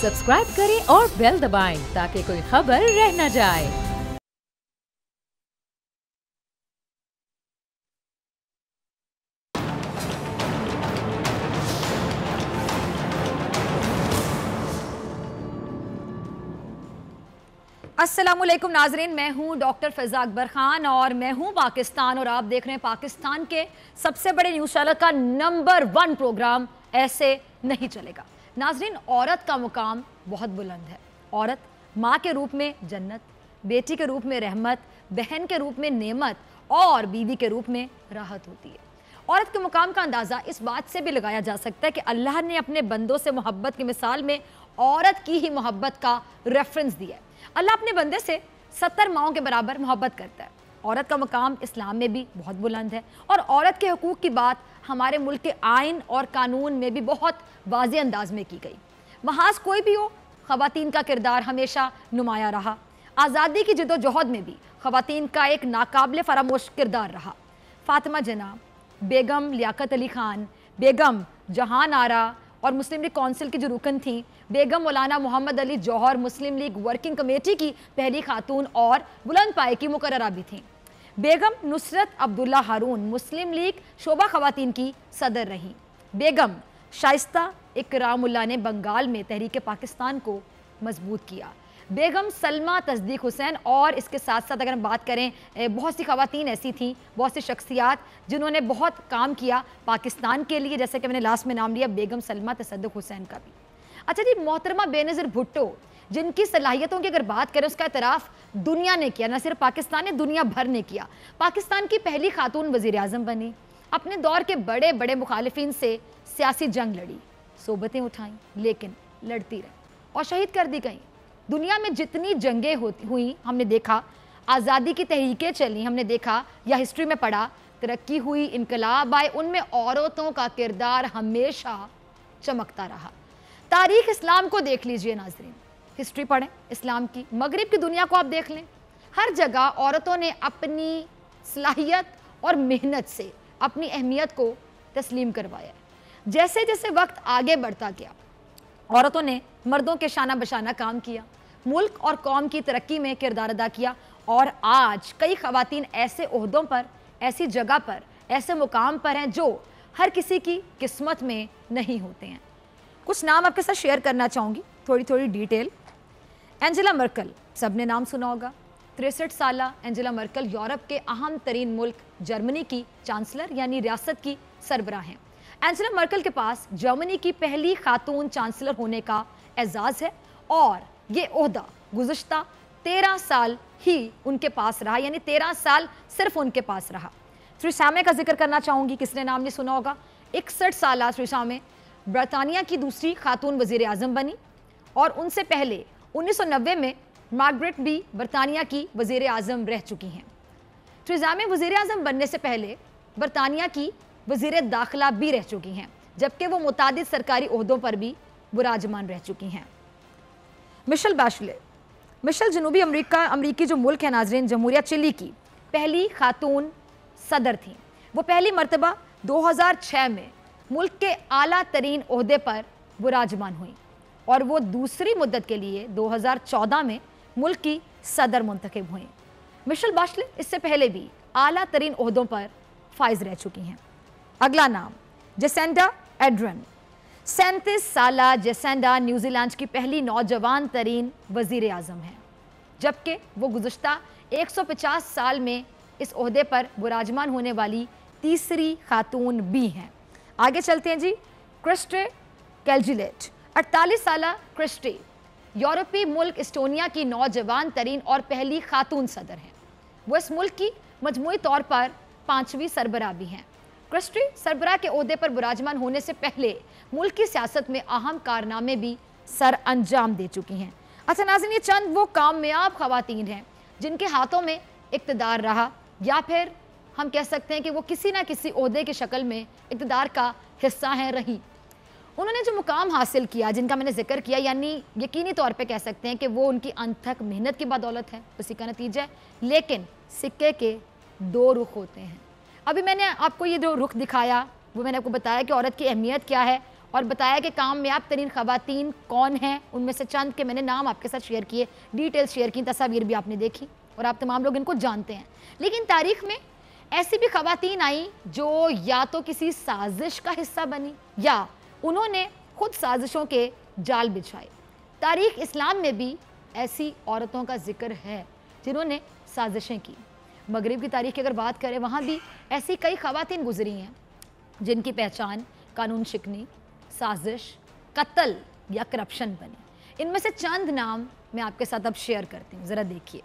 Subscribe करें और bell दबाएं ताकि कोई खबर रह न जाए। अस्सलामुअलैकुम नाजरीन, मैं हूं डॉक्टर फ़िज़ा अकबर खान और मैं हूं पाकिस्तान और आप देख रहे हैं पाकिस्तान के सबसे बड़े न्यूज़ चैनल का नंबर 1 प्रोग्राम ऐसे नहीं चलेगा। नाजरीन, औरत का मुकाम बहुत बुलंद है। औरत माँ के रूप में जन्नत, बेटी के रूप में रहमत, बहन के रूप में नेमत और बीवी के रूप में राहत होती है। औरत के मुकाम का अंदाज़ा इस बात से भी लगाया जा सकता है कि अल्लाह ने अपने बंदों से मोहब्बत की मिसाल में औरत की ही मोहब्बत का रेफरेंस दिया है। अल्लाह अपने बंदे से 70 माओं के बराबर मोहब्बत करता है। औरत का मकाम इस्लाम में भी बहुत बुलंद है और औरत के हकूक़ की बात हमारे मुल्क के आइन और कानून में भी बहुत वाज़ेह अंदाज में की गई। महाज कोई भी हो, ख़वातीन का किरदार हमेशा नुमाया रहा। आज़ादी की जदोजहद में भी ख़वातीन का एक नाकाबिल फरामोश किरदार रहा। फ़ातिमा जना, बेगम लियाकत अली ख़ान, बेगम जहान आरा और मुस्लिम लीग कौंसिल की जो रुकन थी, बेगम मौलाना मोहम्मद अली जौहर मुस्लिम लीग वर्किंग कमेटी की पहली खातून और बुलंद पाए की मुकर्ररा भी थीं। बेगम नुसरत अब्दुल्ला हारून मुस्लिम लीग शोबा ख़वातीन की सदर रहीं। बेगम शाइस्ता इकरामुल्लाह ने बंगाल में तहरीक पाकिस्तान को मजबूत किया। बेगम सलमा तस्दीक हुसैन और इसके साथ साथ अगर हम बात करें, बहुत सी ख़वातीन ऐसी थीं, बहुत सी शख्सियात जिन्होंने बहुत काम किया पाकिस्तान के लिए, जैसे कि मैंने लास्ट में नाम लिया बेगम सलमा तस्दीक हुसैन का भी। अच्छा जी, मोहतरमा बेनज़ीर भुट्टो, जिनकी सलाहियतों की अगर बात करें उसका एतराफ़ दुनिया ने किया, न सिर्फ पाकिस्तान ने, दुनिया भर ने किया। पाकिस्तान की पहली खातून वज़ीर आज़म बनी, अपने दौर के बड़े बड़े मुखालिफिन से सियासी जंग लड़ी, सोबतें उठाईं, लेकिन लड़ती रही और शहीद कर दी गई। दुनिया में जितनी जंगें हुई हमने देखा, आज़ादी की तहरीकें चली हमने देखा या हिस्ट्री में पढ़ा, तरक्की हुई, इनकलाब आए, उनमें औरतों का किरदार हमेशा चमकता रहा। तारीख इस्लाम को देख लीजिए नाजरीन, हिस्ट्री पढ़ें इस्लाम की, मगरिब की दुनिया को आप देख लें, हर जगह औरतों ने अपनी सलाहियत और मेहनत से अपनी अहमियत को तस्लीम करवाया। जैसे जैसे वक्त आगे बढ़ता गया, औरतों ने मर्दों के शाना बशाना काम किया, मुल्क और कौम की तरक्की में किरदार अदा किया और आज कई ख़वातीन ऐसे ओहदों पर, ऐसी जगह पर, ऐसे मुकाम पर हैं जो हर किसी की किस्मत में नहीं होते हैं। कुछ नाम आपके साथ शेयर करना चाहूँगी, थोड़ी थोड़ी डिटेल। एंजेला मर्कल, सबने नाम सुना होगा। 63 साला एंजेला मर्कल यूरोप के अहम तरीन मुल्क जर्मनी की चांसलर यानी रियासत की सरबराह हैं। एंजेला मर्कल के पास जर्मनी की पहली खातून चांसलर होने का एजाज़ है और ये ओहदा गुज़श्ता 13 साल ही उनके पास रहा, यानी 13 साल सिर्फ उनके पास रहा। थ्रेसा मे का जिक्र करना चाहूँगी, किसने नाम नहीं सुना होगा। 61 साल थ्रेसा मे बरतानिया की दूसरी खातून वज़ीर आज़म बनी और उनसे पहले 1990 में मार्गरेट भी बरतानिया की वज़ीर आज़म रह चुकी हैं। थ्रेसा मे वज़ीर आज़म बनने से पहले बरतानिया की वज़ीर दाखिला भी रह चुकी हैं, जबकि वो मुतादिद सरकारी ओहदों पर भी बुराजमान रह चुकी हैं। मिशेल बैशले, मिशेल जनूबी अमरीकी जो मुल्क है नाजरीन, जमहूरिया चिली की पहली खातून सदर थी। वो पहली मरतबा 2006 में मुल्क के आला तरीन ओहदे पर बुराजमान हुई और वो दूसरी मुद्दत के लिए 2014 में मुल्क की सदर मुंतखब हुई। मिशेल बैशले इससे पहले भी आला तरीन ओहदों पर फाइज रह चुकी हैं। अगला नाम जेसिंडा एड्रन। 37 साला जेसिंडा न्यूजीलैंड की पहली नौजवान तरीन वज़ीर आज़म है, जबकि वो गुज़श्ता 150 साल में इस ओहदे पर बुराजमान होने वाली तीसरी खातून भी हैं। आगे चलते हैं जी। क्रिस्टे कैलजिलेट, 48 साला क्रिस्टे यूरोपीय मुल्क एस्टोनिया की नौजवान तरीन और पहली खातून सदर हैं। वो इस मुल्क की मजमूई तौर पर 5वीं सरबराह भी हैं। क्रिस्टी सरबराह के ओहदे पर बुराजमान होने से पहले मुल्क की सियासत में अहम कारनामे भी सर अंजाम दे चुकी हैं। अच्छा नाज़रीन, ये चंद वो कामयाब ख़वातीन हैं जिनके हाथों में इक़्तिदार रहा, या फिर हम कह सकते हैं कि वो किसी ना किसी ओहदे की शक्ल में इक़्तिदार का हिस्सा हैं रही। उन्होंने जो मुकाम हासिल किया, जिनका मैंने जिक्र किया, यानी यकीनी तौर पे कह सकते हैं कि वो उनकी अनथक मेहनत की बदौलत है, उसी का नतीजा है। लेकिन सिक्के के 2 रुख होते हैं। अभी मैंने आपको ये जो रुख दिखाया वो मैंने आपको बताया कि औरत की अहमियत क्या है और बताया कि कामयाब तरीन ख़वातीन कौन हैं। उनमें से चंद के मैंने नाम आपके साथ शेयर किए, डिटेल्स शेयर की, तस्वीर भी आपने देखी और आप तमाम लोग इनको जानते हैं। लेकिन तारीख़ में ऐसी भी ख़वातीन आई जो या तो किसी साजिश का हिस्सा बनी या उन्होंने खुद साजिशों के जाल बिछाए। तारीख़ इस्लाम में भी ऐसी औरतों का जिक्र है जिन्होंने साजिशें की। मगरिब की तारीख़ की अगर बात करें, वहाँ भी ऐसी कई ख़वातीन गुजरी हैं जिनकी पहचान कानून शिकनी, साजिश, कत्ल या करप्शन बनी। इनमें से चंद नाम मैं आपके साथ अब शेयर करती हूँ, ज़रा देखिए।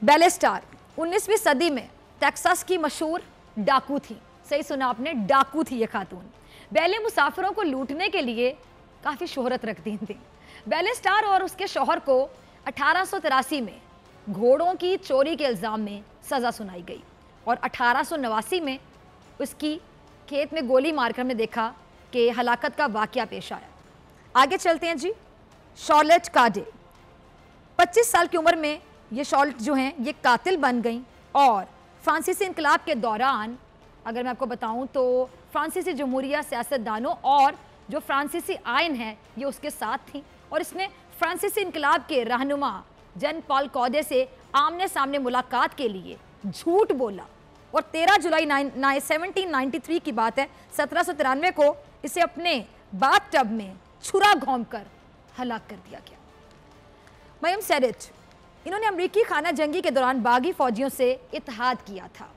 बेले स्टार 19वीं सदी में टेक्सास की मशहूर डाकू थी। सही सुना आपने, डाकू थी ये खातून। बेले मुसाफिरों को लूटने के लिए काफ़ी शोहरत रखती थी। बेले स्टार और उसके शौहर को 1883 में घोड़ों की चोरी के इल्ज़ाम में सज़ा सुनाई गई और 1889 में उसकी खेत में गोली मारकर हमने देखा कि हलाकत का वाक़या पेश आया। आगे चलते हैं जी। शॉर्लेट कार्डे 25 साल की उम्र में ये शॉर्लेट जो हैं ये कातिल बन गई और फ्रांसीसी इनकलाब के दौरान अगर मैं आपको बताऊं तो फ्रांसीसी जमहूरिया सियासतदानों और जो फ्रांसीसी आइन है ये उसके साथ थी और इसने फ्रांसीसी इनकलाब के रहनुमा जन पॉल कौदे से आमने सामने मुलाकात के लिए झूठ बोला और 13 जुलाई 1793 की बात है, 1793 को इसे अपने बाथ टब में छुरा घोंप कर हलाक कर दिया गया। मयम सेरिट, इन्होंने अमरीकी खाना जंगी के दौरान बागी फौजियों से इत्तेहाद किया था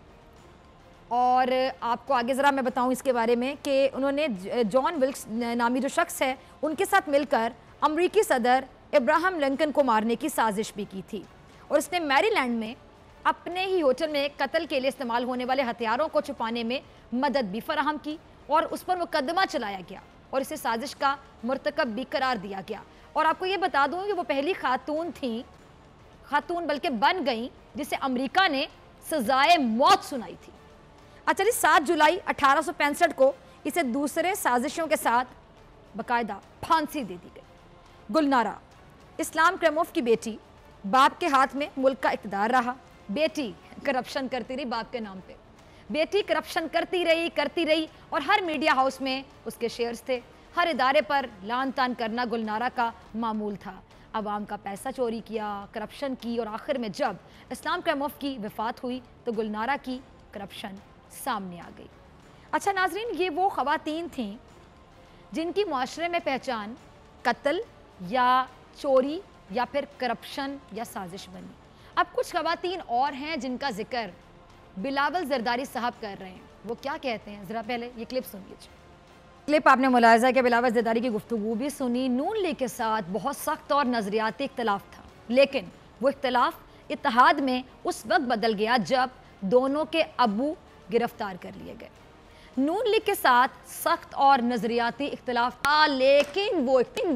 और आपको आगे ज़रा मैं बताऊं इसके बारे में कि उन्होंने जॉन विल्क्स नामी जो शख्स है उनके साथ मिलकर अमरीकी सदर इब्राहिम लिंकन को मारने की साजिश भी की थी और इसने मैरीलैंड में अपने ही होटल में कत्ल के लिए इस्तेमाल होने वाले हथियारों को छुपाने में मदद भी फराहम की और उस पर मुकदमा चलाया गया और इसे साजिश का मुर्तकब भी करार दिया गया। और आपको ये बता दूं कि वो पहली खातून बल्कि बन गई जिसे अमेरिका ने सजाए मौत सुनाई थी। अच्छा जी, 7 जुलाई 1865 को इसे दूसरे साजिशों के साथ बाकायदा फांसी दे दी गई। गुलनारा, इस्लाम क्रमोफ की बेटी, बाप के हाथ में मुल्क का इक़्तिदार रहा। बेटी करप्शन करती रही बाप के नाम पे, बेटी करप्शन करती रही और हर मीडिया हाउस में उसके शेयर्स थे। हर इदारे पर लान तान करना गुलनारा का मामूल था। अवाम का पैसा चोरी किया, करप्शन की और आखिर में जब इस्लाम क्रमोफ की वफ़ात हुई तो गुलनारा की करप्शन सामने आ गई। अच्छा नाजरीन, ये वो ख़वातीन थीं जिनकी मुआशरे में पहचान कत्ल या चोरी या फिर करप्शन या साजिश बनी। अब कुछ ख़वातीन और हैं जिनका जिक्र बिलावल जरदारी साहब कर रहे हैं। वो क्या कहते हैं, ज़रा पहले ये क्लिप सुन लीजिए। क्लिप आपने मुलाहिज़ा किया, बिलावल जरदारी की गुफ्तगू भी सुनी। नून लीग के साथ बहुत सख्त और नज़रियाती इख्तलाफ था, लेकिन वो इख्तलाफ इत्तेहाद में उस वक्त बदल गया जब दोनों के अबू गिरफ्तार कर लिए गए। नून लीग के साथ सख्त और नज़रियाती इख्तलाफ था, लेकिन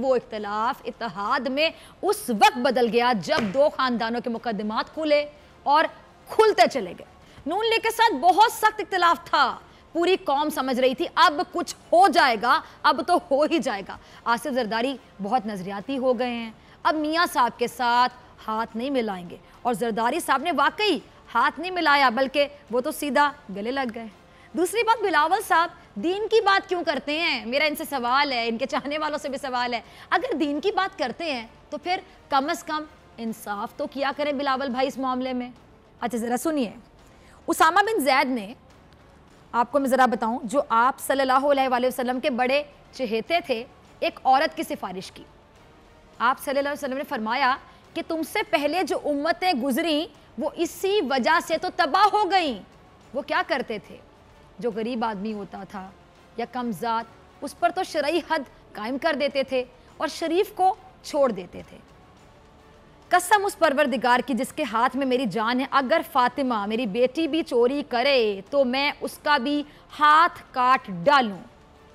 वो इख्तलाफ इत्तेहाद में उस वक्त बदल गया जब दो खानदानों के मुकदमात खुले और खुलते चले गए। नून लीग के साथ बहुत सख्त इख्तलाफ था, पूरी कौम समझ रही थी अब कुछ हो जाएगा, अब तो हो ही जाएगा। आसिफ जरदारी बहुत नज़रियाती हो गए हैं, अब मियाँ साहब के साथ हाथ नहीं मिलाएंगे और जरदारी साहब ने वाकई हाथ नहीं मिलाया, बल्कि वो तो सीधा गले लग गए। दूसरी बात, बिलावल साहब दीन की बात क्यों करते हैं? मेरा इनसे सवाल है, इनके चाहने वालों से भी सवाल है। अगर दीन की बात करते हैं तो फिर कम से कम इंसाफ तो किया करें बिलावल भाई इस मामले में। अच्छा ज़रा सुनिए, उसामा बिन जैद ने, आपको मैं ज़रा बताऊं, जो आप सल्लल्लाहु अलैहि वसल्लम के बड़े चहेते थे, एक औरत की सिफारिश की। आप सल्लल्लाहु अलैहि वसल्लम ने फरमाया कि तुमसे पहले जो उम्मतें गुजरी वो इसी वजह से तो तबाह हो गई। वो क्या करते थे? जो गरीब आदमी होता था या कमज़ात, उस पर तो शरई हद कायम कर देते थे और शरीफ को छोड़ देते थे। कसम उस परवरदिगार की जिसके हाथ में मेरी जान है, अगर फातिमा मेरी बेटी भी चोरी करे तो मैं उसका भी हाथ काट डालूं।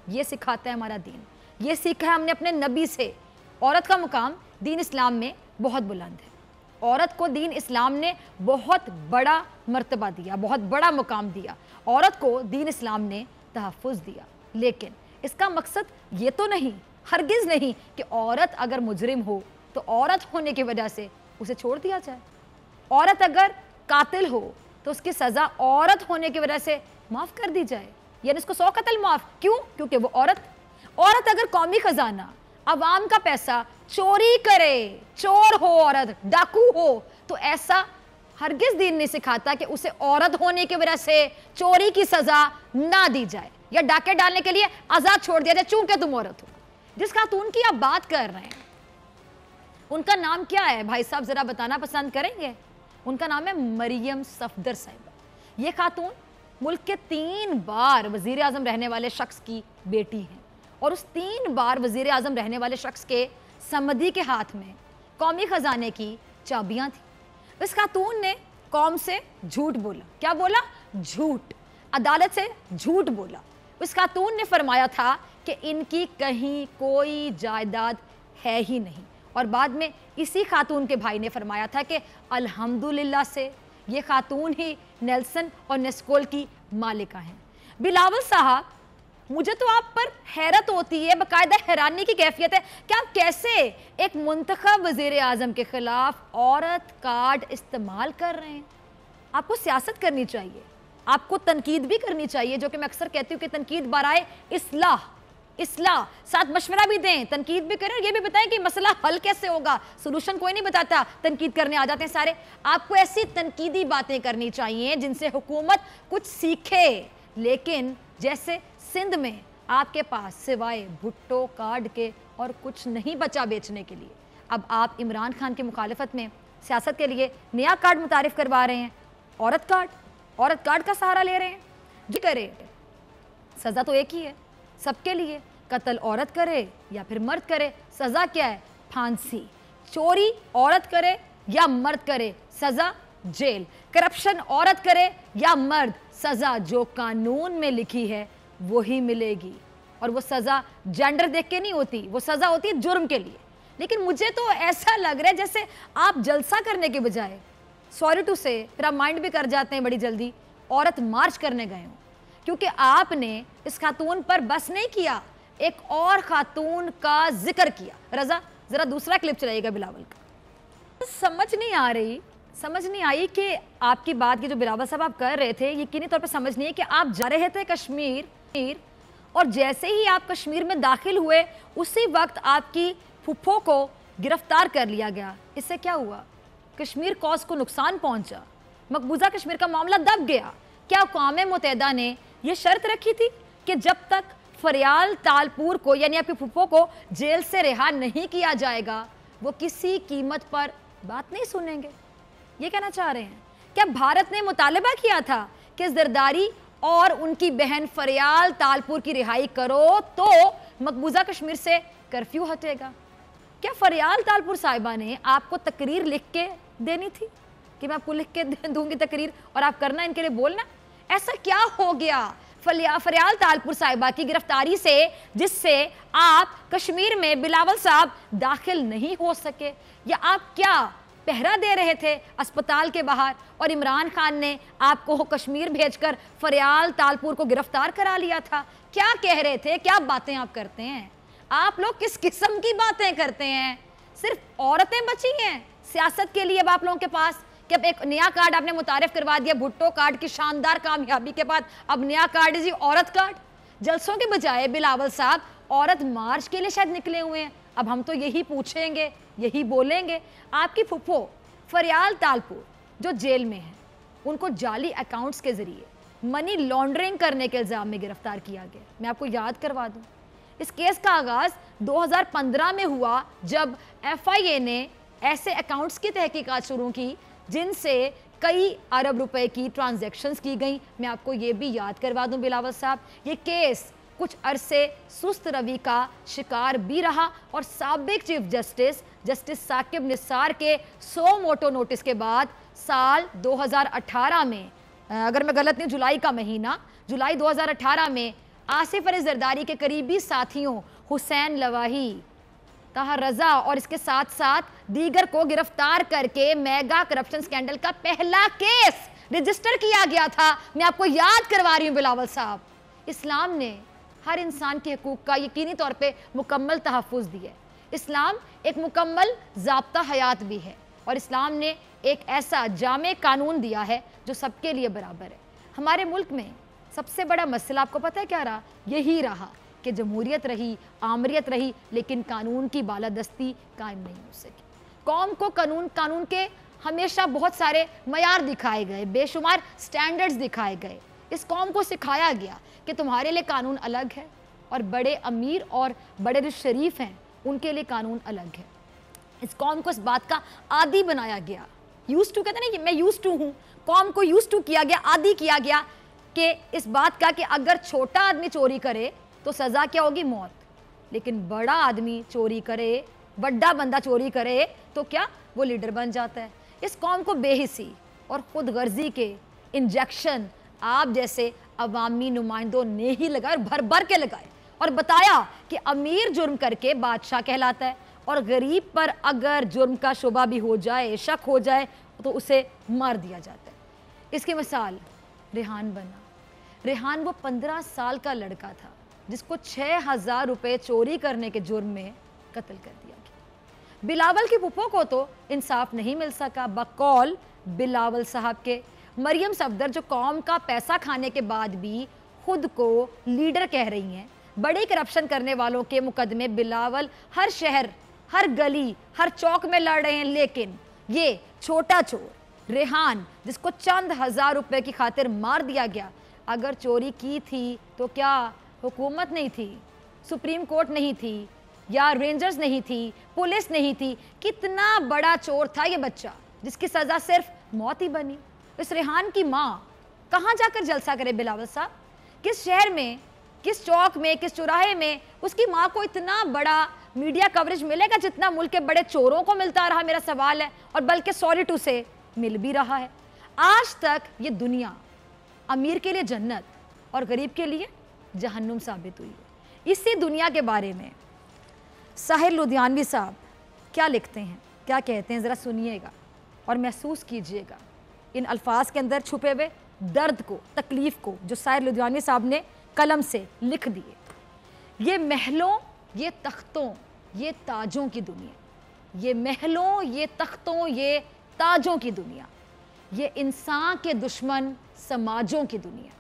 ये सिखाता है हमारा दीन, ये सीखा है हमने अपने नबी से। औरत का मुकाम दीन इस्लाम में बहुत बुलंद है। औरत को दीन इस्लाम ने बहुत बड़ा मर्तबा दिया, बहुत बड़ा मुकाम दिया। औरत को दीन इस्लाम ने तहफ़्फ़ुज़ दिया, लेकिन इसका मकसद ये तो नहीं, हरगिज़ नहीं, कि औरत अगर मुजरिम हो तो औरत होने की वजह से उसे छोड़ दिया जाए। औरत अगर कातिल हो तो उसकी सज़ा औरत होने की वजह से माफ़ कर दी जाए, यानी इसको 100 कत्ल माफ़। क्यों? क्योंकि वो औरत। औरत अगर कौमी खजाना, अवाम का पैसा चोरी करे, चोर हो औरत, डाकू हो, तो ऐसा हरगिज दीन नहीं सिखाता कि उसे औरत होने की वजह से चोरी की सजा ना दी जाए या डाके डालने के लिए आजाद छोड़ दिया जाए चूंकि तुम औरत हो। जिस खातून की आप बात कर रहे हैं उनका नाम क्या है भाई साहब, जरा बताना पसंद करेंगे? उनका नाम है मरियम सफदर साहिबा। ये खातून मुल्क के 3 बार वजीर आजम रहने वाले शख्स की बेटी हैं और उस 3 बार वजीर आजम रहने वाले शख्स के समधी के हाथ में कौमी खजाने की चाबियां थी। इस खातून ने कौम से झूठ बोला। क्या बोला? झूठ। अदालत से झूठ बोला। इस खातून ने फरमाया था कि इनकी कहीं कोई जायदाद है ही नहीं, और बाद में इसी खातून के भाई ने फरमाया था कि अल्हम्दुलिल्लाह से ये खातून ही नेल्सन और नेस्कोल की मालिका हैं। बिलावल साहब, मुझे तो आप पर हैरत होती है, बाकायदा हैरानी की कैफियत है कि आप कैसे एक मुंतखब वजीर आजम के खिलाफ औरत कार्ड इस्तेमाल कर रहे हैं। आपको सियासत करनी चाहिए, आपको तनकीद भी करनी चाहिए, जो कि मैं अक्सर कहती हूँ कि तनकीद बराए इस्लाह, साथ मशवरा भी दें, तनकीद भी करें, ये भी बताएं कि मसला हल कैसे होगा। सोल्यूशन कोई नहीं बताता, तनकीद करने आ जाते हैं सारे। आपको ऐसी तनकीदी बातें करनी चाहिए जिनसे हुकूमत कुछ सीखे। लेकिन जैसे सिंध में आपके पास सिवाय भुट्टो कार्ड के और कुछ नहीं बचा बेचने के लिए, अब आप इमरान खान की मुखालिफत में सियासत के लिए नया कार्ड मुतारिफ करवा रहे हैं, औरत कार्ड का सहारा ले रहे हैं। जी करे, सजा तो एक ही है सबके लिए, कत्ल औरत करे या फिर मर्द करे, सजा क्या है? फांसी। चोरी औरत करे या मर्द करे, सजा जेल। करप्शन औरत करे या मर्द, सजा जो कानून में लिखी है वही मिलेगी। और वो सजा जेंडर देख के नहीं होती, वो सजा होती है जुर्म के लिए। लेकिन मुझे तो ऐसा लग रहा है जैसे आप जलसा करने के बजाय, सॉरी टू से, फिर आप माइंड भी कर जाते हैं बड़ी जल्दी, औरत मार्च करने गए हो। क्योंकि आपने इस खातून पर बस नहीं किया, एक और खातून का जिक्र किया। रजा, जरा दूसरा क्लिप चलाइएगा बिलावल का। समझ नहीं आई कि आपकी बात की जो बिलावल साहब आप कर रहे थे, यकीनी तौर पे समझ नहीं है कि आप जा रहे थे कश्मीर, और जैसे ही आप कश्मीर में दाखिल हुए उसी वक्त आपकी फुफ्फो को गिरफ्तार कर लिया गया। इससे क्या हुआ? कश्मीर कॉज को नुकसान पहुंचा, मकबूजा कश्मीर का मामला दब गया। क्या अक़वाम मुत्तहिदा ने यह शर्त रखी थी कि जब तक फरियाल तालपुर को, यानी आपकी फुफ्फो को, जेल से रिहा नहीं किया जाएगा वो किसी कीमत पर बात नहीं सुनेंगे? ये कहना चाह रहे हैं। क्या भारत ने मुतालबा किया था कि जरदारी और उनकी बहन फरियाल तालपुर की रिहाई करो तो मकबूजा कश्मीर से कर्फ्यू हटेगा? क्या फरियाल तालपुर साहिबा ने आपको तकरीर लिख के देनी थी कि मैं आपको लिख के दूंगी तकरीर और आप करना, इनके लिए बोलना? ऐसा क्या हो गया फरियाल तालपुर साहिबा की गिरफ्तारी से जिससे आप कश्मीर में बिलावल साहब दाखिल नहीं हो सके? या आप क्या पहरा दे रहे थे अस्पताल के बाहर और इमरान खान ने आपको कश्मीर भेजकर फरियाल तालपुर को गिरफ्तार करा लिया था? क्या कह रहे थे? क्या बातें आप करते हैं? आप लोग किस किस्म की बातें करते हैं? सिर्फ औरतें बची हैं सियासत के लिए अब आप लोगों के पास कि अब एक नया कार्ड आपने मुतारिफ करवा दिया भुट्टो कार्ड की शानदार कामयाबी के बाद। अब नया कार्ड है जी औरत कार्ड। जलसों के बजाय बिलावल साहब औरत मार्च के लिए शायद निकले हुए हैं। अब हम तो यही पूछेंगे, यही बोलेंगे। आपकी फुफ्फो फरियाल तालपुर जो जेल में है, उनको जाली अकाउंट्स के जरिए मनी लॉन्ड्रिंग करने के इल्ज़ाम में गिरफ्तार किया गया। मैं आपको याद करवा दूं, इस केस का आगाज 2015 में हुआ जब FIA ने ऐसे अकाउंट्स की तहकीकात शुरू की जिनसे कई अरब रुपए की ट्रांजैक्शंस की गई। मैं आपको ये भी याद करवा दूं बिलावल साहब, ये केस कुछ अरसे सुस्त रवि का शिकार भी रहा और साबिक चीफ जस्टिस साकिब निसार के 100 मोटो नोटिस के बाद साल 2018 में, अगर मैं गलत नहीं जुलाई का महीना, जुलाई 2018 में आसिफ अली जरदारी के करीबी साथियों हुसैन लवाही, ताहा रजा और इसके साथ साथ दीगर को गिरफ्तार करके मेगा करप्शन स्कैंडल का पहला केस रजिस्टर किया गया था। मैं आपको याद करवा रही हूं बिलावल साहब। इस्लाम ने हर इंसान के हकूक का यकीनी तौर पे मुकम्मल तहफ़्फ़ुज़ दिया है। इस्लाम एक मुकम्मल ज़ाब्ता हयात भी है और इस्लाम ने एक ऐसा जामे कानून दिया है जो सबके लिए बराबर है। हमारे मुल्क में सबसे बड़ा मसला आपको पता है क्या रहा? यही रहा कि जमहूरियत रही, आमरियत रही, लेकिन कानून की बालादस्ती कायम नहीं हो सकी। कौम को कानून के हमेशा बहुत सारे मयार दिखाए गए, बेशुमार स्टैंडर्ड्स दिखाए गए। इस कौम को सिखाया गया कि तुम्हारे लिए कानून अलग है और बड़े अमीर और बड़े जो शरीफ हैं उनके लिए कानून अलग है। इस कौम को इस बात का आदी बनाया गया। यूज टू कहते हैं ना कि मैं यूज टू हूँ, कौम को यूज टू किया गया, आदी किया गया कि इस बात का कि अगर छोटा आदमी चोरी करे तो सज़ा क्या होगी? मौत। लेकिन बड़ा आदमी चोरी करे, बड़ा बंदा चोरी करे तो क्या? वो लीडर बन जाता है। इस कौम को बेहिसी और खुद गर्जी के इंजेक्शन आप जैसे अवामी नुमाइंदों ने ही लगाए, भर भर के लगाए, और बताया कि अमीर जुर्म करके बादशाह कहलाता है और गरीब पर अगर जुर्म का शुबा भी हो जाए, शक हो जाए, तो उसे मार दिया जाता है। इसकी मिसाल रेहान बना। रेहान वो 15 साल का लड़का था जिसको 6000 रुपये चोरी करने के जुर्म में कत्ल कर दिया गया। बिलावल की पुप्पो को तो इंसाफ नहीं मिल सका। बकौल बिलावल साहब के, मरियम सफदर जो कौम का पैसा खाने के बाद भी खुद को लीडर कह रही हैं, बड़े करप्शन करने वालों के मुकदमे बिलावल हर शहर, हर गली, हर चौक में लड़ रहे हैं। लेकिन ये छोटा चोर रेहान, जिसको चंद हजार रुपए की खातिर मार दिया गया, अगर चोरी की थी तो क्या हुकूमत नहीं थी, सुप्रीम कोर्ट नहीं थी, या रेंजर्स नहीं थी, पुलिस नहीं थी? कितना बड़ा चोर था ये बच्चा जिसकी सजा सिर्फ मौत ही बनी। इस रेहान की माँ कहाँ जाकर जलसा करे बिलावल साहब? किस शहर में, किस चौक में, किस चौराहे में उसकी माँ को इतना बड़ा मीडिया कवरेज मिलेगा जितना मुल्क के बड़े चोरों को मिलता रहा? मेरा सवाल है। और बल्कि सॉरी टू से मिल भी रहा है। आज तक ये दुनिया अमीर के लिए जन्नत और गरीब के लिए जहन्नुम साबित हुई है। इसी दुनिया के बारे में साहिर लुधियानवी साहब क्या लिखते हैं, क्या कहते हैं, ज़रा सुनिएगा और महसूस कीजिएगा इन अल्फाज के अंदर छुपे हुए दर्द को, तकलीफ़ को, जो साहिर लुधियानवी साहब ने कलम से लिख दिए। ये महलों, ये तख्तों, ये ताजों की दुनिया, ये महलों, ये तख्तों, ये ताजों की दुनिया, ये इंसान के दुश्मन समाजों की दुनिया,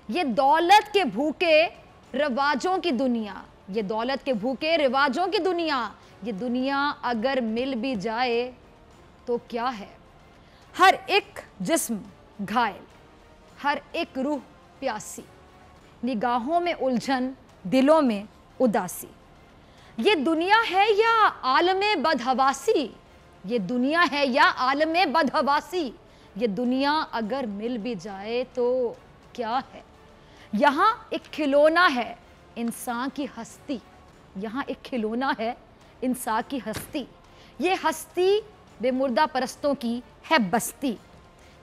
ये दौलत के भूखे रिवाजों की दुनिया, ये दौलत के भूखे रिवाजों की दुनिया, ये दुनिया अगर मिल भी जाए तो क्या है? हर एक जिस्म घायल, हर एक रूह प्यासी, निगाहों में उलझन, दिलों में उदासी। ये दुनिया है या आलमे बदहवासी? ये दुनिया है या आलमे बदहवासी? ये दुनिया अगर मिल भी जाए तो क्या है? यहाँ एक खिलौना है इंसान की हस्ती, यहाँ एक खिलौना है इंसान की हस्ती। ये हस्ती बेमुर्दा परस्तों की है बस्ती।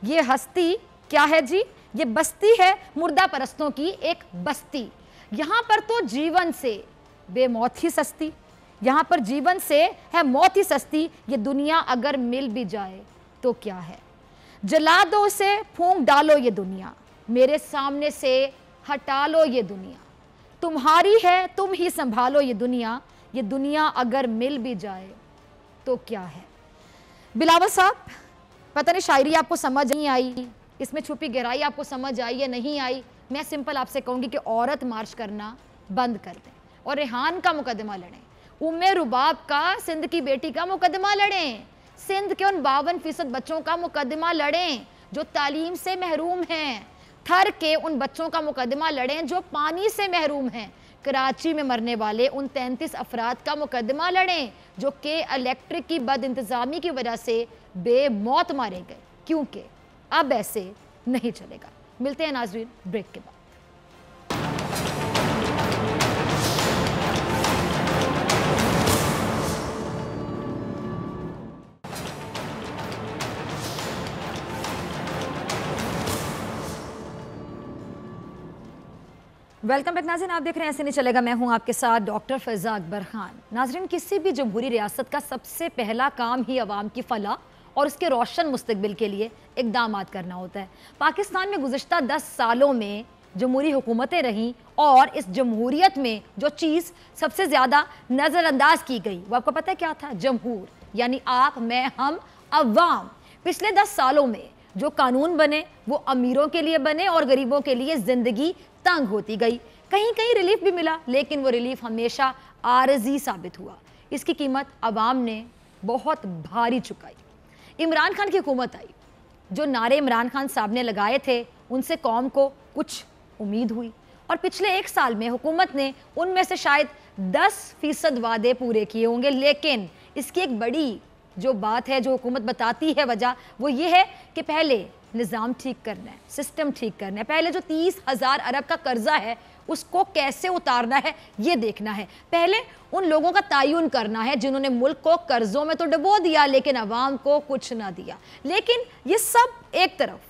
ये हस्ती क्या है जी? ये बस्ती है मुर्दा परस्तों की एक बस्ती। यहाँ पर तो जीवन से बेमौत ही सस्ती, यहाँ पर जीवन से है मौत ही सस्ती। ये दुनिया अगर मिल भी जाए तो क्या है? जला दो उसे, फूंक डालो ये दुनिया, मेरे सामने से हटा लो ये दुनिया। तुम्हारी है, तुम ही संभालो ये दुनिया। ये दुनिया अगर मिल भी जाए तो क्या है? बिलावल साहब, पता नहीं शायरी आपको समझ नहीं आई, इसमें छुपी गहराई आपको समझ आई या नहीं आई। मैं सिंपल आपसे कहूँगी कि औरत मार्च करना बंद कर दें और रेहान का मुकदमा लड़ें, उम्मे रुबाब का, सिंध की बेटी का मुकदमा लड़ें, सिंध के उन 52% बच्चों का मुकदमा लड़ें जो तालीम से महरूम हैं, थर के उन बच्चों का मुकदमा लड़ें जो पानी से महरूम हैं, कराची में मरने वाले उन 33 अफराद का मुकदमा लड़ें जो के इलेक्ट्रिक की बद इंतज़ामी की वजह से बेमौत मारे गए, क्योंकि अब ऐसे नहीं चलेगा। मिलते हैं नाज़रीन ब्रेक के बाद। वेलकम बैक नाज़रीन, आप देख रहे हैं ऐसे नहीं चलेगा। मैं हूं आपके साथ डॉक्टर फ़ैज़ा अकबर खान। नाज़रीन, किसी भी जमहूरी रियासत का सबसे पहला काम ही अवाम की फ़लाह और उसके रोशन मुस्तकबिल के लिए इक़दाम करना होता है। पाकिस्तान में गुज़िश्ता 10 सालों में जमहूरी हुकूमतें रहीं और इस जमहूरियत में जो चीज़ सबसे ज़्यादा नज़रअंदाज की गई वो आपको पता है क्या था? जमहूर, यानी आप, मैं, हम, अवाम। पिछले 10 सालों में जो कानून बने वो अमीरों के लिए बने और गरीबों के लिए ज़िंदगी तंग होती गई। कहीं कहीं रिलीफ भी मिला, लेकिन वो रिलीफ हमेशा आरजी साबित हुआ। इसकी कीमत अवाम ने बहुत भारी चुकाई। इमरान खान की हुकूमत आई, जो नारे इमरान खान साहब ने लगाए थे उनसे कौम को कुछ उम्मीद हुई, और पिछले 1 साल में हुकूमत ने उनमें से शायद 10% वादे पूरे किए होंगे। लेकिन इसकी एक बड़ी जो बात है, जो हुकूमत बताती है वजह, वो ये है कि पहले निज़ाम ठीक करना है, सिस्टम ठीक करना है, पहले जो 30,000 अरब का कर्जा है उसको कैसे उतारना है ये देखना है, पहले उन लोगों का तायुन करना है जिन्होंने मुल्क को कर्जों में तो डुबो दिया लेकिन अवाम को कुछ ना दिया। लेकिन ये सब एक तरफ,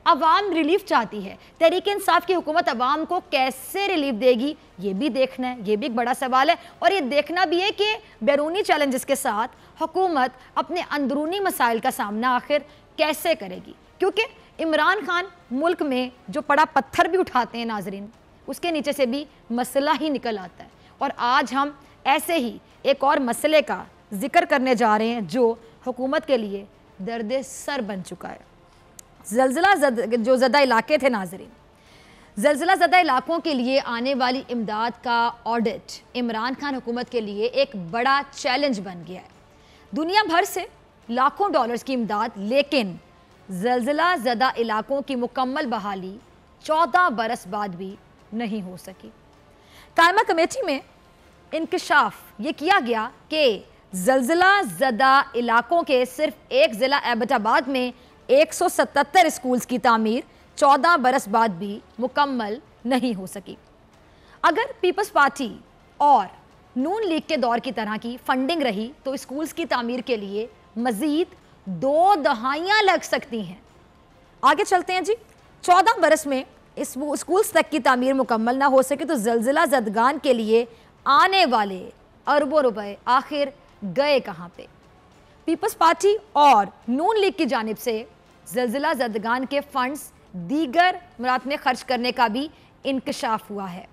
अवाम रिलीफ चाहती है, तहरीक इंसाफ की हुकूमत अवाम को कैसे रिलीफ देगी ये भी देखना है, ये भी एक बड़ा सवाल है। और ये देखना भी है कि बैरूनी चैलेंजेस के साथ हुकूमत अपने अंदरूनी मसाइल का सामना आखिर कैसे करेगी, क्योंकि इमरान खान मुल्क में जो पड़ा पत्थर भी उठाते हैं नाजरीन, उसके नीचे से भी मसला ही निकल आता है। और आज हम ऐसे ही एक और मसले का जिक्र करने जा रहे हैं जो हुकूमत के लिए दर्द सर बन चुका है। ज़लज़ला जो ज़दा इलाके थे नाजरीन, ज़लज़ला ज़दा इलाकों के लिए आने वाली इमदाद का ऑडिट इमरान खान हुकूमत के लिए एक बड़ा चैलेंज बन गया है। दुनिया भर से लाखों डॉलर्स की इमदाद, लेकिन ज़लज़ला ज़दा इलाकों की मुकम्मल बहाली 14 बरस बाद भी नहीं हो सकी। कायमा कमेटी में इंकशाफ ये किया गया कि ज़लज़ला ज़दा इलाकों के सिर्फ एक ज़िला एबटाबाद में 177 स्कूल्स की तामीर 14 बरस बाद भी मुकम्मल नहीं हो सकी। अगर पीपल्स पार्टी और नून लीग के दौर की तरह की फंडिंग रही तो स्कूल्स की तामीर के लिए मज़ीद 2 दहाइयाँ लग सकती हैं। आगे चलते हैं जी। 14 बरस में इस स्कूल्स तक की तामीर मुकम्मल ना हो सके तो ज़लज़ला ज़दगान के लिए आने वाले अरबों रुपए आखिर गए कहाँ पे? पीपल्स पार्टी और नून लीग की जानिब से ज़लज़ला ज़दगान के फंड्स दीगर मुराद में खर्च करने का भी इंकशाफ हुआ है।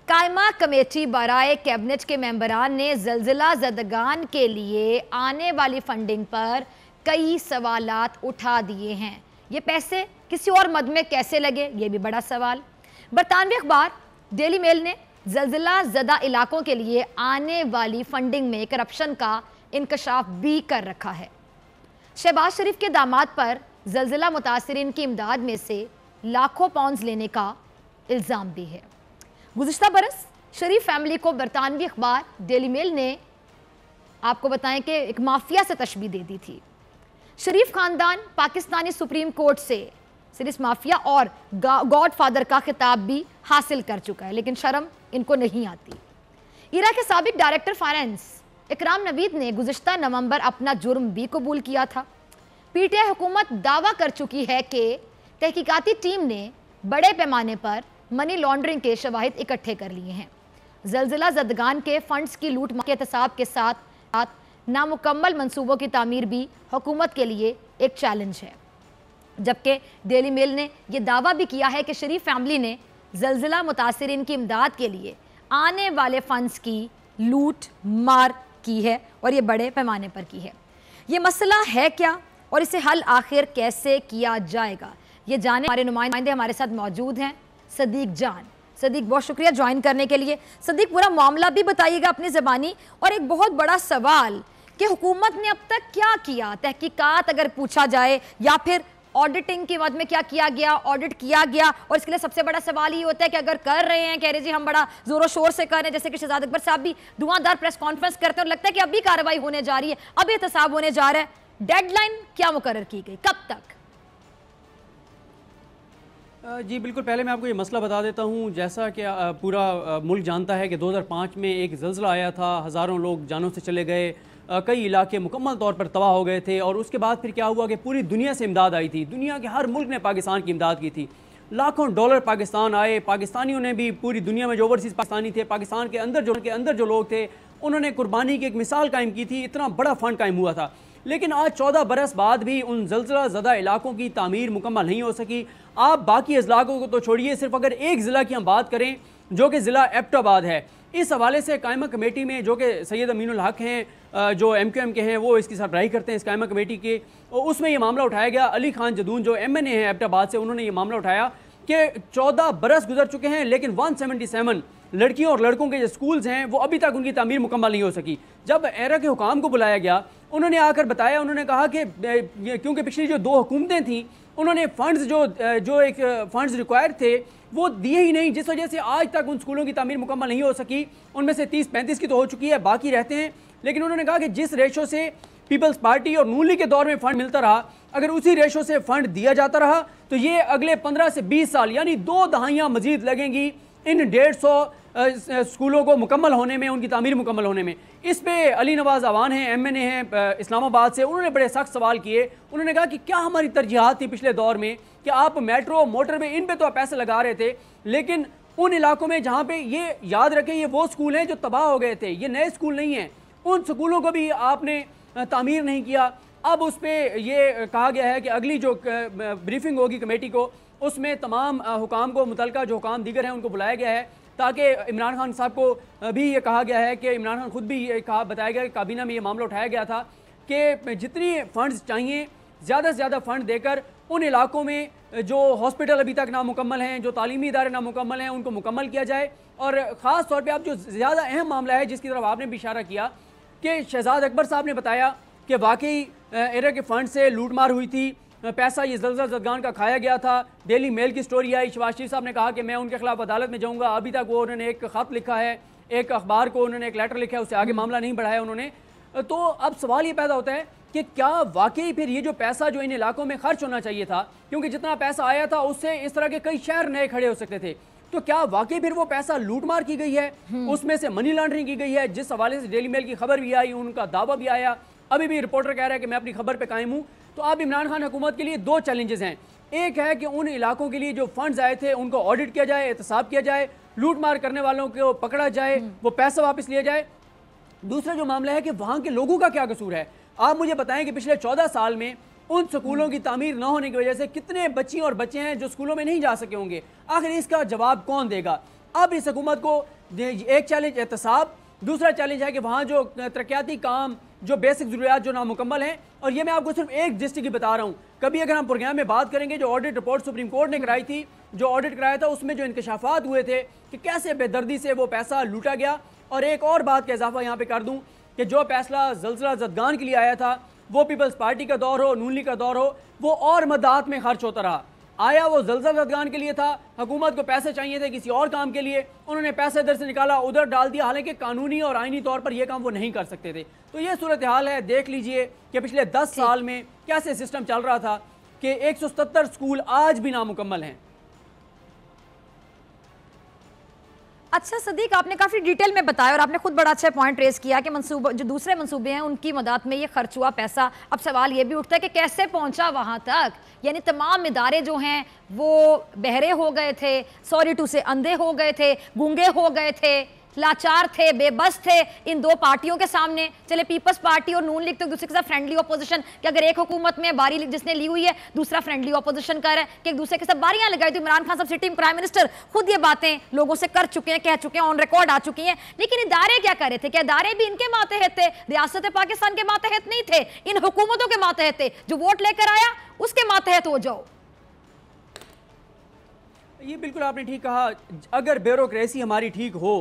कायमा कमेटी बराए कैबिनेट के मेंबरान ने ज़लज़ला ज़दगान के लिए आने वाली फंडिंग पर कई सवालात उठा दिए हैं। ये पैसे किसी और मद में कैसे लगे, ये भी बड़ा सवाल। बरतानवी अखबार डेली मेल ने ज़लज़ला ज़दा इलाकों के लिए आने वाली फंडिंग में करप्शन का इंकशाफ भी कर रखा है। शहबाज शरीफ के दामाद पर ज़लज़ला मुतासिरीन की इमदाद में से लाखों पाउंड्स लेने का इल्ज़ाम भी है। गुज़िश्ता बरस शरीफ फैमिली को बरतानवी अखबार डेली मेल ने आपको बताएं कि एक माफिया से तशबीह दे दी थी। शरीफ खानदान पाकिस्तानी सुप्रीम कोर्ट से सिर्फ माफिया और गॉड फादर का खिताब भी हासिल कर चुका है, लेकिन शर्म इनको नहीं आती। इरा के साबिक डायरेक्टर फाइनेंस इकराम नवीद ने गुज़िश्ता नवंबर अपना जुर्म भी कबूल किया था। पीटीआई हुकूमत दावा कर चुकी है कि तहकीकाती टीम ने बड़े पैमाने पर मनी लॉन्ड्रिंग के शवाहिद इकट्ठे कर लिए हैं। ज़लज़ला ज़दगान के फंड्स की लूट के एहतसाब के साथ नामुकम्मल मंसूबों की तामीर भी हुकूमत के लिए एक चैलेंज है। जबकि डेली मेल ने यह दावा भी किया है कि शरीफ फैमिली ने ज़लज़ला मुतासिरीन की इमदाद के लिए आने वाले फंड्स की लूट मार की है और ये बड़े पैमाने पर की है। ये मसला है क्या और इसे हल आखिर कैसे किया जाएगा, ये जाने हमारे नुमाइंदे हमारे साथ मौजूद हैं। सदीक जान, सदीक बहुत शुक्रिया ज्वाइन करने के लिए। सदीक पूरा मामला भी बताइएगा अपनी ज़बानी। और एक बहुत बड़ा सवाल कि हुकूमत ने अब तक क्या किया, तहकीकात अगर पूछा जाए या फिर ऑडिटिंग की मद में क्या किया गया, ऑडिट किया गया। और इसके लिए सबसे बड़ा सवाल ये होता है कि अगर कर रहे हैं, कह रहे जी हम बड़ा जोरों शोर से कर रहे हैं, जैसे कि शहजाद अकबर साहब भी धुआंधार प्रेस कॉन्फ्रेंस करते हैं और लगता है कि अभी कार्रवाई होने जा रही है, अभी एहतसाब होने जा रहा है, डेडलाइन क्या मुकर्रर की गई, कब तक? जी बिल्कुल, पहले मैं आपको ये मसला बता देता हूँ। जैसा कि पूरा मुल्क जानता है कि 2005 में एक ज़लज़ला आया था, हज़ारों लोग जानों से चले गए, कई इलाके मुकम्मल तौर पर तबाह हो गए थे। और उसके बाद फिर क्या हुआ कि पूरी दुनिया से इमदाद आई थी, दुनिया के हर मुल्क ने पाकिस्तान की इमदाद की थी। लाखों डॉलर पाकिस्तान आए, पाकिस्तानियों ने भी पूरी दुनिया में जो ओवरसीज़ पाकिस्तानी थे, पाकिस्तान के अंदर जो लोग थे, उन्होंने कुर्बानी की एक मिसाल कायम की थी। इतना बड़ा फ़ंड कायम हुआ था, लेकिन आज 14 बरस बाद भी उन ज़लज़ला ज़दा इलाकों की तामीर मुकम्मल नहीं हो सकी। आप बाकी इलाकों को तो छोड़िए, सिर्फ अगर एक ज़िला की हम बात करें जो कि ज़िला एबटाबाद है, इस हवाले से कायमा कमेटी में जो कि सैयद अमीनुल हक हैं, जो MQM के हैं, वो इसकी सरबराही करते हैं इस कायमा कमेटी के, उसमें ये मामला उठाया गया। अली खान जदून जो MNA है एबटाबाद से, उन्होंने ये मामला उठाया कि 14 बरस गुजर चुके हैं लेकिन 177 लड़कियों और लड़कों के जो स्कूल्स हैं वो अभी तक उनकी तामीर मुकम्मल नहीं हो सकी। जब एरा के हुकाम को बुलाया गया, उन्होंने आकर बताया, उन्होंने कहा कि क्योंकि पिछली जो 2 हुकूमतें थीं उन्होंने फंड्स जो एक फंड्स रिक्वायर्ड थे वो दिए ही नहीं, जिस वजह से आज तक उन स्कूलों की तामीर मुकम्मल नहीं हो सकी। उनमें से 30-35 की तो हो चुकी है, बाकी रहते हैं। लेकिन उन्होंने कहा कि जिस रेशो से पीपल्स पार्टी और नून लीग के दौर में फ़ंड मिलता रहा, अगर उसी रेशो से फ़ंड दिया जाता रहा तो ये अगले 15 से 20 साल यानी 2 दहाइयाँ मजीद लगेंगी इन 150 स्कूलों को मुकम्मल होने में, उनकी तामीर मुकम्मल होने में। इस पे अली नवाज अवान हैं, MNA हैं इस्लामाबाद से, उन्होंने बड़े सख्त सवाल किए। उन्होंने कहा कि क्या हमारी तरजीहात थी पिछले दौर में कि आप मेट्रो मोटरवे इन पे तो आप पैसे लगा रहे थे, लेकिन उन इलाकों में जहाँ पे, ये याद रखें ये वो स्कूल हैं जो तबाह हो गए थे, ये नए स्कूल नहीं हैं, उन स्कूलों को भी आपने तामीर नहीं किया। अब उस पर यह कहा गया है कि अगली जो ब्रीफिंग होगी कमेटी को, उसमें तमाम हुकाम को, मुतलका जो हुकाम दीगर हैं उनको बुलाया गया है, ताकि इमरान खान साहब को भी ये कहा गया है कि इमरान खान खुद भी ये बताया गया कि काबीना में ये मामला उठाया गया था कि जितनी फ़ंड्स चाहिए ज़्यादा से ज़्यादा फ़ंड देकर उन इलाकों में जो हॉस्पिटल अभी तक नामुकम्मल हैं, जो तालीमी इदारे नामुकम्मल हैं, उनको मुकम्मल किया जाए। और ख़ास तौर पर अब जो ज़्यादा अहम मामला है जिसकी तरफ आपने भी इशारा किया कि शहजाद अकबर साहब ने बताया कि वाकई एरा के फ़ंड से लूटमार हुई थी, पैसा ये ज़लज़ला ज़दगान का खाया गया था। डेली मेल की स्टोरी आई, शहबाज शरीफ साहब ने कहा कि मैं उनके खिलाफ अदालत में जाऊंगा। अभी तक वो उन्होंने एक ख़त लिखा है, एक अखबार को उन्होंने एक लेटर लिखा है, उससे आगे मामला नहीं बढ़ाया उन्होंने। तो अब सवाल ये पैदा होता है कि क्या वाकई फिर ये जो पैसा जो इन इलाकों में खर्च होना चाहिए था, क्योंकि जितना पैसा आया था उससे इस तरह के कई शहर नए खड़े हो सकते थे, तो क्या वाकई फिर वो पैसा लूटमार की गई है, उसमें से मनी लॉन्ड्रिंग की गई है? जिस हवाले से डेली मेल की खबर भी आई, उनका दावा भी आया, अभी भी रिपोर्टर कह रहा है कि मैं अपनी खबर पे कायम हूँ। तो अब इमरान खान हुकूमत के लिए 2 चैलेंजेस हैं। एक है कि उन इलाकों के लिए जो फंड्स आए थे उनको ऑडिट किया जाए, एहतसाब किया जाए, लूट मार करने वालों को पकड़ा जाए, वो पैसा वापस लिया जाए। दूसरा जो मामला है कि वहाँ के लोगों का क्या कसूर है। आप मुझे बताएं कि पिछले 14 साल में उन स्कूलों की तामीर न होने की वजह से कितने बच्ची और बच्चे हैं जो स्कूलों में नहीं जा सके होंगे। आखिर इसका जवाब कौन देगा? अब इस हुकूमत को एक चैलेंज एहतसाब, दूसरा चैलेंज है कि वहाँ जो तरक्याती काम, जो बेसिक ज़रूरियात जो नामुकम्मल हैं। और ये मैं आपको सिर्फ एक डिस्ट्रिक्ट की बता रहा हूँ। कभी अगर हम प्रोग्राम में बात करेंगे, जो ऑडिट रिपोर्ट सुप्रीम कोर्ट ने कराई थी, जो ऑडिट कराया था, उसमें जो इंकशाफात हुए थे कि कैसे बेदर्दी से वो पैसा लूटा गया। और एक और बात का इजाफा यहाँ पे कर दूँ कि जो फैसला ज़लज़ला ज़दगान के लिए आया था, वो पीपल्स पार्टी का दौर हो, नून लीग का दौर हो, वो और मदात में खर्च होता रहा। आया वो ज़लज़ला ज़दगान के लिए था, हुकूमत को पैसे चाहिए थे किसी और काम के लिए, उन्होंने पैसे इधर से निकाला उधर डाल दिया, हालांकि कानूनी और आईनी तौर पर यह काम वो नहीं कर सकते थे। तो ये सूरत हाल है। देख लीजिए कि पिछले 10 साल में कैसे सिस्टम चल रहा था कि 177 स्कूल आज भी नामुकम्मल हैं। अच्छा सदीक, आपने काफ़ी डिटेल में बताया और आपने खुद बड़ा अच्छा पॉइंट रेज किया कि मंसूबा, जो दूसरे मंसूबे हैं उनकी मदद में ये खर्च हुआ पैसा। अब सवाल ये भी उठता है कि कैसे पहुंचा वहां तक, यानी तमाम इदारे जो हैं वो बहरे हो गए थे, सॉरी टू से अंधे हो गए थे, गूंगे हो गए थे, लाचार थे, बेबस थे इन 2 पार्टियों के सामने। चले पीपल्स पार्टी और नून लीग तो एक दूसरे के साथ फ्रेंडली ऑपोजिशन, कि अगर एक हुकूमत में बारी जिसने ली हुई है दूसरा फ्रेंडली ऑपोजिशन कर रहा है कि एक दूसरे के साथ बारियां लगाई। तो इमरान खान साहब सिटिंग प्राइम मिनिस्टर खुद ये बातें लोगों से कर चुके हैं, कह चुके हैं, ऑन रिकॉर्ड आ चुकी हैं। लेकिन इदारे क्या कर रहे थे? क्या इदारे भी इनके मातहत थे? रियासत पाकिस्तान के मातहत नहीं थे, इन हुकूमतों के मातहत थे। जो वोट लेकर आया उसके मातहत हो जाओ। ये बिल्कुल आपने ठीक कहा। अगर ब्यूरोक्रेसी हमारी ठीक हो,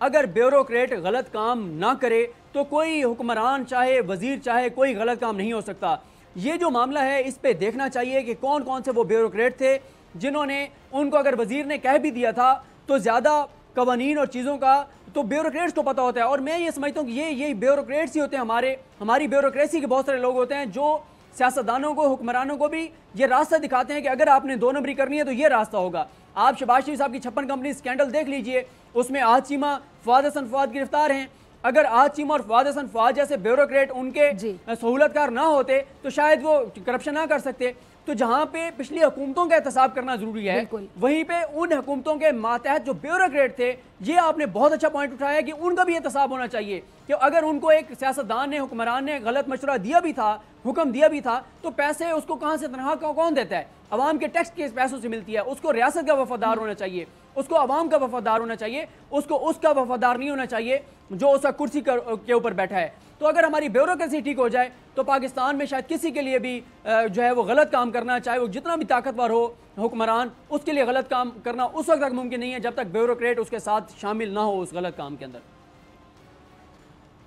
अगर ब्यूरोक्रेट गलत काम ना करे, तो कोई हुक्मरान चाहे वजीर चाहे कोई गलत काम नहीं हो सकता। ये जो मामला है इस पे देखना चाहिए कि कौन कौन से वो ब्यूरोक्रेट थे जिन्होंने, उनको अगर वजीर ने कह भी दिया था तो ज़्यादा कवानीन और चीज़ों का तो ब्यूरोक्रेट्स को पता होता है। और मैं ये समझता हूँ कि यही ब्यूरोक्रेट्स ही होते हैं। हमारी ब्यूरोक्रेसी के बहुत सारे लोग होते हैं जो सियासतदानों को, हुक्मरानों को भी ये रास्ता दिखाते हैं कि अगर आपने 2 नंबरी करनी है तो ये रास्ता होगा। आप शहबाज शरीफ साहब की 56 कंपनी स्कैंडल देख लीजिए, उसमें आज चीमा, फवाद हसन फवाद गिरफ्तार हैं। अगर आज चीमा और फवाद हसन फवाद जैसे ब्यूरोक्रेट उनके सहूलतकार ना होते तो शायद वो करप्शन ना कर सकते। तो जहाँ पे पिछली हुकूमतों का एहतसाब करना जरूरी है, वहीं पे उन हुकूमतों के मातहत जो ब्यूरोक्रेट थे, ये आपने बहुत अच्छा पॉइंट उठाया कि उनका भी एहतसाब होना चाहिए कि अगर उनको एक सियासतदान ने, हुक्मरान ने गलत मशवरा दिया भी था, हुक्म दिया भी था, तो पैसे उसको कहाँ से तनख्वाह कौन देता है? अवाम के टैक्स के पैसों से मिलती है। उसको रियासत का वफादार होना चाहिए, उसको अवाम का वफादार होना चाहिए, उसको उसका वफादार नहीं होना चाहिए जो उसका कुर्सी के ऊपर बैठा है। तो अगर हमारी ब्यूरोक्रेसी ठीक हो जाए तो पाकिस्तान में शायद किसी के लिए भी जो है वो गलत काम करना, चाहे वो जितना भी ताकतवर हो हुक्मरान, उसके लिए गलत काम करना उस वक्त तक मुमकिन नहीं है जब तक ब्यूरोक्रेट उसके साथ शामिल ना हो उस गलत काम के अंदर।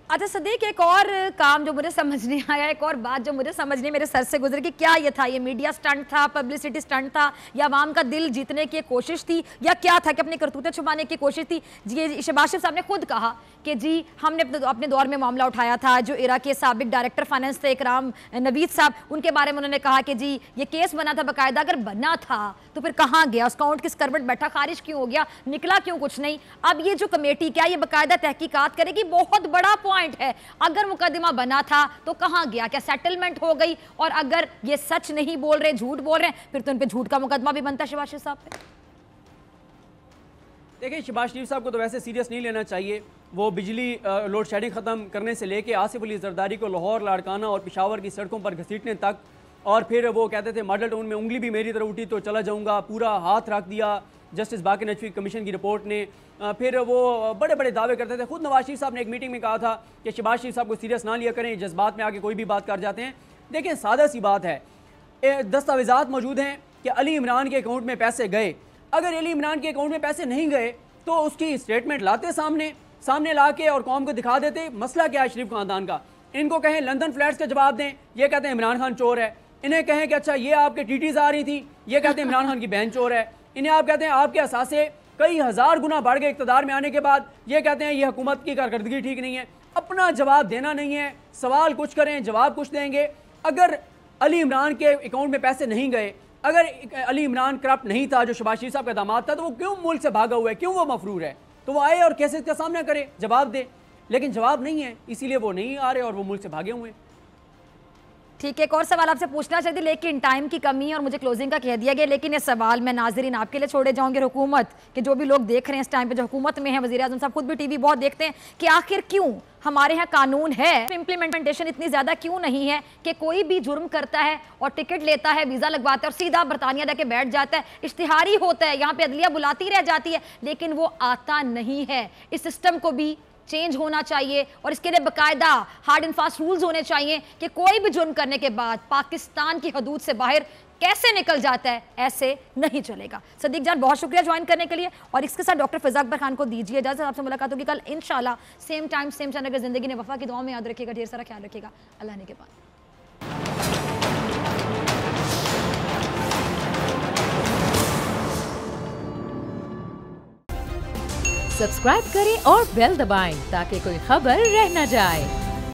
अच्छा सदीक, एक और काम जो मुझे समझ नहीं आया, एक और बात जो मुझे समझ नहीं मेरे सर से गुजरी कि क्या ये था, ये मीडिया स्टंट था, पब्लिसिटी स्टंट था, या आवाम का दिल जीतने की कोशिश थी, या क्या था कि अपनी करतूतें छुपाने की कोशिश थी। जी शहबाज शरीफ साहब ने खुद कहा कि जी हमने अपने दौर में मामला उठाया था, जो इराक के साबिक डायरेक्टर फाइनेंस थे इकराम नवीद साहब, उनके बारे में उन्होंने कहा कि जी ये केस बना था बाकायदा, अगर बना था तो फिर कहाँ गया, उसका अकाउंट किस करवट बैठा, खारिज क्यों हो गया, निकला क्यों कुछ नहीं। अब ये जो कमेटी क्या ये बाकायदा तहकीकात करेगी, बहुत बड़ा पॉइंट है। अगर मुकदमा बना था तो कहां गया, क्या सेटलमेंट हो गई, और अगर ये सच नहीं बोल रहे, झूठ बोल रहे हैं, फिर तो इन पे झूठ का मुकदमा भी बनता है शहबाज शरीफ साहब पे। देखिए शहबाज शरीफ साहब को तो वैसे सीरियस नहीं लेना चाहिए। वो बिजली लोड शेडिंग ख़त्म करने से लेके आसिफ अली जरदारी को लाहौर, लाड़काना और पेशावर की सड़कों पर घसीटने तक, और फिर वो कहते थे मॉडल टाउन में उंगली भी मेरी तरफ उठी तो चला जाऊंगा, पूरा हाथ रख दिया जस्टिस बाक़िर नजफी कमीशन की रिपोर्ट ने। फिर वो बड़े बड़े दावे करते थे। खुद नवाज शरीफ साहब ने एक मीटिंग में कहा था कि शहबाज शरीफ साहब को सीरियस ना लिया करें, जज्बात में आके कोई भी बात कर जाते हैं। देखिए सादा सी बात है, दस्तावेजात मौजूद हैं कि अली इमरान के अकाउंट में पैसे गए। अगर अली इमरान के अकाउंट में पैसे नहीं गए तो उसकी स्टेटमेंट लाते सामने ला के और कौम को दिखा देते। मसला क्या है शरीफ खानदान का, इनको कहें लंदन फ्लैट्स का जवाब दें, ये कहते हैं इमरान खान चोर है। इन्हें कहें कि अच्छा ये आपके टीटीज आ रही थी, ये कहते हैं इमरान खान की बहन चोर है। इन्हें आप कहते हैं आपके असासे कई हज़ार गुना बढ़ गए इक़्तिदार में आने के बाद, ये कहते हैं ये हुकूमत की कारकर्दगी ठीक नहीं है। अपना जवाब देना नहीं है, सवाल कुछ करें जवाब कुछ देंगे। अगर अली इमरान के अकाउंट में पैसे नहीं गए, अगर अली इमरान करप्ट नहीं था जो शहबाज शरीफ साहब का दामाद था, तो वो क्यों मुल्क से भागा हुआ है, क्यों वो मफरूर है? तो वो आए और कैसे इसका सामना करे, जवाब दे। लेकिन जवाब नहीं है, इसीलिए वो नहीं आ रहे और वो मुल्क से भागे हुए हैं। ठीक है, एक और सवाल आपसे पूछना चाहती, लेकिन टाइम की कमी और मुझे क्लोजिंग का कह दिया गया, लेकिन ये सवाल मैं नाजरीन आपके लिए छोड़े जाऊंगे। हुकूमत के जो भी लोग देख रहे हैं इस टाइम पे, जो हुकूमत में है, वज़ीर आज़म साहब खुद भी टीवी बहुत देखते हैं, कि आखिर क्यों हमारे यहाँ कानून है, इम्प्लीमेंटेशन इतनी ज़्यादा क्यों नहीं है कि कोई भी जुर्म करता है और टिकट लेता है, वीज़ा लगवाता है और सीधा बरतानिया जाके बैठ जाता है, इश्तिहारी होता है, यहाँ पे अदलिया बुलाती रह जाती है, लेकिन वो आता नहीं है। इस सिस्टम को भी चेंज होना चाहिए और इसके लिए बाकायदा हार्ड एंड फास्ट रूल्स होने चाहिए कि कोई भी जुर्म करने के बाद पाकिस्तान की हदूद से बाहर कैसे निकल जाता है, ऐसे नहीं चलेगा। सदीक जान बहुत शुक्रिया ज्वाइन करने के लिए, और इसके साथ डॉक्टर फ़ैज़ाक बर खान को दीजिए इजाज़त। आपसे मुलाकात होगी कल इंशाल्लाह, सेम टाइम सेम चैनल। अगर ज़िंदगी ने वफा की दुआ में याद रखिएगा, ढेर सारा ख्याल रखिएगा। अल्लाह ने के बाद। सब्सक्राइब करें और बेल दबाएं ताकि कोई खबर रह न जाए।